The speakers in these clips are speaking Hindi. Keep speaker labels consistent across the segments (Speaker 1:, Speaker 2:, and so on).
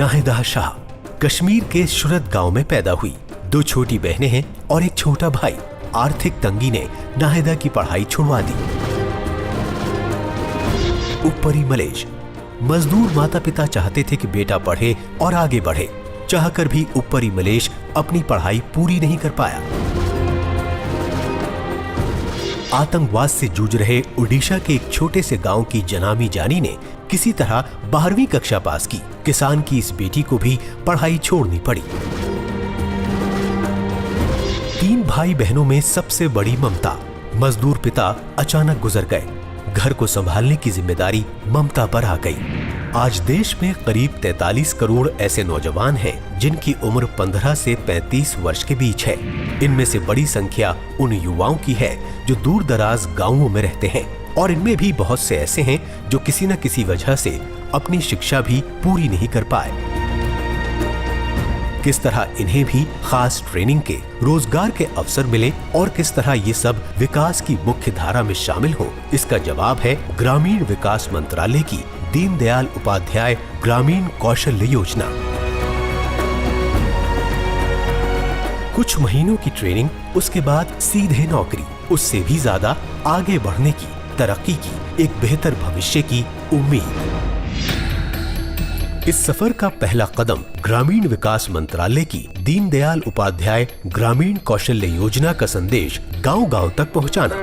Speaker 1: नाहिदा शाह कश्मीर के शुरत गांव में पैदा हुई। 2 छोटी बहनें हैं और एक छोटा भाई। आर्थिक तंगी ने नाहिदा की पढ़ाई छुड़वा दी। ऊपरी मलेश मजदूर माता पिता चाहते थे कि बेटा पढ़े और आगे बढ़े। चाहकर भी ऊपरी मलेश अपनी पढ़ाई पूरी नहीं कर पाया। आतंकवाद से जूझ रहे ओडिशा के एक छोटे से गांव की जनामी जानी ने किसी तरह 12वीं कक्षा पास की। किसान की इस बेटी को भी पढ़ाई छोड़नी पड़ी। 3 भाई बहनों में सबसे बड़ी ममता। मजदूर पिता अचानक गुजर गए। घर को संभालने की जिम्मेदारी ममता पर आ गई। आज देश में करीब 43 करोड़ ऐसे नौजवान हैं जिनकी उम्र 15 से 35 वर्ष के बीच है। इनमें से बड़ी संख्या उन युवाओं की है जो दूर दराज गाँवों में रहते हैं और इनमें भी बहुत से ऐसे हैं जो किसी न किसी वजह से अपनी शिक्षा भी पूरी नहीं कर पाए। किस तरह इन्हें भी खास ट्रेनिंग के रोजगार के अवसर मिले और किस तरह ये सब विकास की मुख्य धारा में शामिल हो, इसका जवाब है ग्रामीण विकास मंत्रालय की दीनदयाल उपाध्याय ग्रामीण कौशल्य योजना। कुछ महीनों की ट्रेनिंग, उसके बाद सीधे नौकरी, उससे भी ज्यादा आगे बढ़ने की, तरक्की की, एक बेहतर भविष्य की उम्मीद। इस सफर का पहला कदम ग्रामीण विकास मंत्रालय की दीनदयाल उपाध्याय ग्रामीण कौशल्य योजना का संदेश गांव-गांव तक पहुंचाना।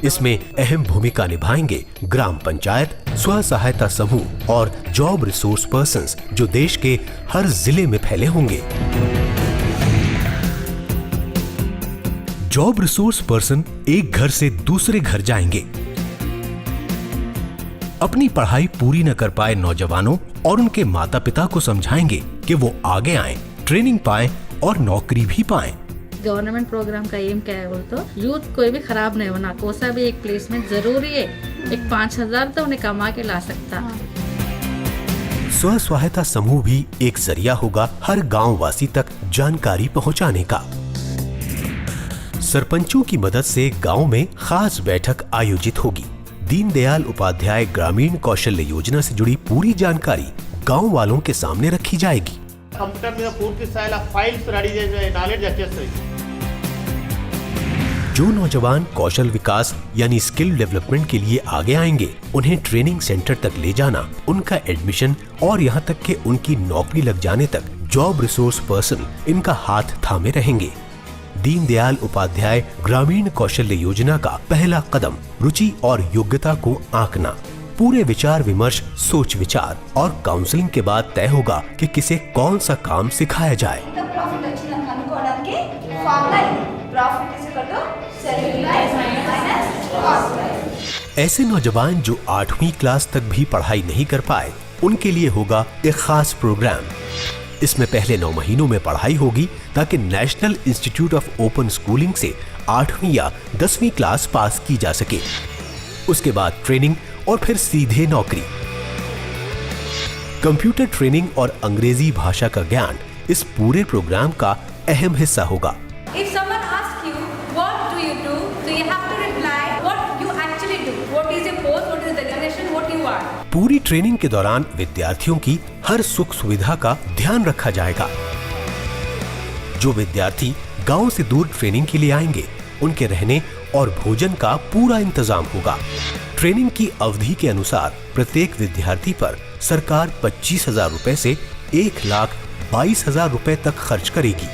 Speaker 1: इसमें अहम भूमिका निभाएंगे ग्राम पंचायत, स्व सहायता समूह और जॉब रिसोर्स पर्सन्स जो देश के हर जिले में फैले होंगे। जॉब रिसोर्स पर्सन एक घर से दूसरे घर जाएंगे। अपनी पढ़ाई पूरी न कर पाए नौजवानों और उनके माता पिता को समझाएंगे कि वो आगे आएं, ट्रेनिंग पाएं और नौकरी भी पाएं।
Speaker 2: गवर्नमेंट प्रोग्राम का एम क्या है बोल तो यूथ कोई भी खराब नहीं होना, कोसा भी एक प्लेसमेंट जरूरी है। एक 5,000 तो उन्हें कमा के ला सकता।
Speaker 1: स्व सहायता समूह भी एक जरिया होगा हर गाँव वासी तक जानकारी पहुँचाने का। सरपंचों की मदद से गाँव में खास बैठक आयोजित होगी। दीनदयाल उपाध्याय ग्रामीण कौशल्य योजना से जुड़ी पूरी जानकारी गांव वालों के सामने रखी जाएगी। जो नौजवान कौशल विकास यानी स्किल डेवलपमेंट के लिए आगे आएंगे, उन्हें ट्रेनिंग सेंटर तक ले जाना, उनका एडमिशन और यहाँ तक कि उनकी नौकरी लग जाने तक जॉब रिसोर्स पर्सन इनका हाथ थामे रहेंगे। दीनदयाल उपाध्याय ग्रामीण कौशल्य योजना का पहला कदम रुचि और योग्यता को आंकना। पूरे विचार विमर्श, सोच विचार और काउंसलिंग के बाद तय होगा कि किसे कौन सा काम सिखाया जाए। ऐसे नौजवान जो 8वीं क्लास तक भी पढ़ाई नहीं कर पाए, उनके लिए होगा एक खास प्रोग्राम। इसमें पहले 9 महीनों में पढ़ाई होगी ताकि national institute of open schooling से 8वीं या 10वीं क्लास पास की जा सके। उसके बाद ट्रेनिंग और फिर सीधे नौकरी। कंप्यूटर ट्रेनिंग और अंग्रेजी भाषा का ज्ञान इस पूरे प्रोग्राम का अहम हिस्सा होगा। पूरी ट्रेनिंग के दौरान विद्यार्थियों की हर सुख सुविधा का ध्यान रखा जाएगा। जो विद्यार्थी गांव से दूर ट्रेनिंग के लिए आएंगे, उनके रहने और भोजन का पूरा इंतजाम होगा। ट्रेनिंग की अवधि के अनुसार प्रत्येक विद्यार्थी पर सरकार 25,000 रुपए से 1,22,000 रुपए तक खर्च करेगी।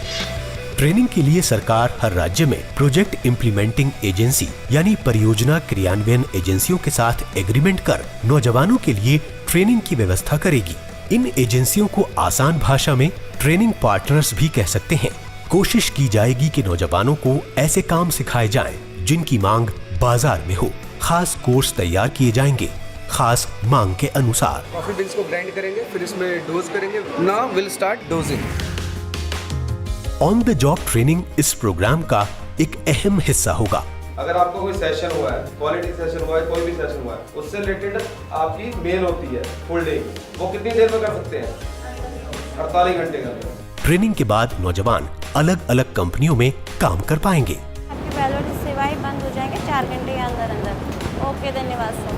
Speaker 1: ट्रेनिंग के लिए सरकार हर राज्य में प्रोजेक्ट इम्प्लीमेंटिंग एजेंसी यानी परियोजना क्रियान्वयन एजेंसियों के साथ एग्रीमेंट कर नौजवानों के लिए ट्रेनिंग की व्यवस्था करेगी। इन एजेंसियों को आसान भाषा में ट्रेनिंग पार्टनर्स भी कह सकते हैं। कोशिश की जाएगी कि नौजवानों को ऐसे काम सिखाए जाएं जिनकी मांग बाजार में हो। खास कोर्स तैयार किए जाएंगे खास मांग के अनुसार।
Speaker 3: कॉफी बीन्स को ग्राइंड करेंगे, फिर इसमें डोज करेंगे। Now will start dosing.
Speaker 1: On the job training इस प्रोग्राम का एक अहम हिस्सा होगा।
Speaker 4: अगर आपको कोई सेशन हुआ है, क्वालिटी सेशन हुआ है, कोई भी सेशन हुआ है, उससे रिलेटेड आपकी मेल होती है फुल डे, वो कितनी देर में कर सकते हैं? 48 घंटे का।
Speaker 1: ट्रेनिंग के बाद नौजवान अलग अलग कंपनियों में काम कर पाएंगे।
Speaker 5: आपकी बैलोट सेवाएं बंद हो जाएंगे 4 घंटे के अंदर। ओके, धन्यवाद सर।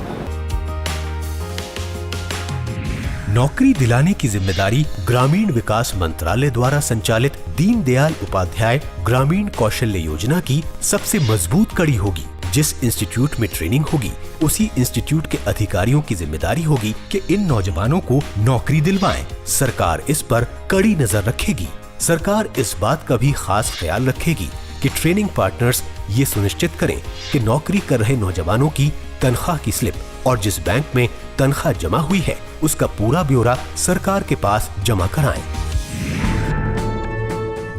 Speaker 1: नौकरी दिलाने की जिम्मेदारी ग्रामीण विकास मंत्रालय द्वारा संचालित दीनदयाल उपाध्याय ग्रामीण कौशल्य योजना की सबसे मजबूत कड़ी होगी। जिस इंस्टीट्यूट में ट्रेनिंग होगी उसी इंस्टीट्यूट के अधिकारियों की जिम्मेदारी होगी कि इन नौजवानों को नौकरी दिलवाएं। सरकार इस पर कड़ी नजर रखेगी। सरकार इस बात का भी खास ख्याल रखेगी कि ट्रेनिंग पार्टनर्स ये सुनिश्चित करें कि नौकरी कर रहे नौजवानों की तनख्वाह की स्लिप और जिस बैंक में तनख्वाह जमा हुई है उसका पूरा ब्यौरा सरकार के पास जमा कराएं।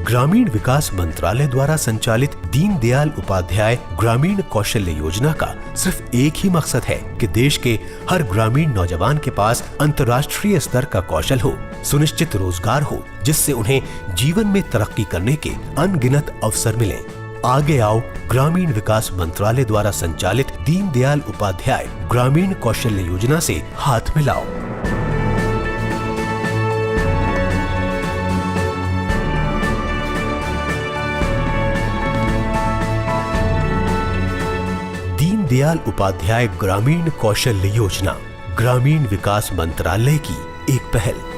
Speaker 1: ग्रामीण विकास मंत्रालय द्वारा संचालित दीनदयाल उपाध्याय ग्रामीण कौशल्य योजना का सिर्फ एक ही मकसद है कि देश के हर ग्रामीण नौजवान के पास अंतर्राष्ट्रीय स्तर का कौशल हो, सुनिश्चित रोजगार हो, जिससे उन्हें जीवन में तरक्की करने के अनगिनत अवसर मिलें। आगे आओ, ग्रामीण विकास मंत्रालय द्वारा संचालित दीनदयाल उपाध्याय ग्रामीण कौशल्य योजना से हाथ मिलाओ। दीनदयाल उपाध्याय ग्रामीण कौशल्य योजना ग्रामीण विकास मंत्रालय की एक पहल।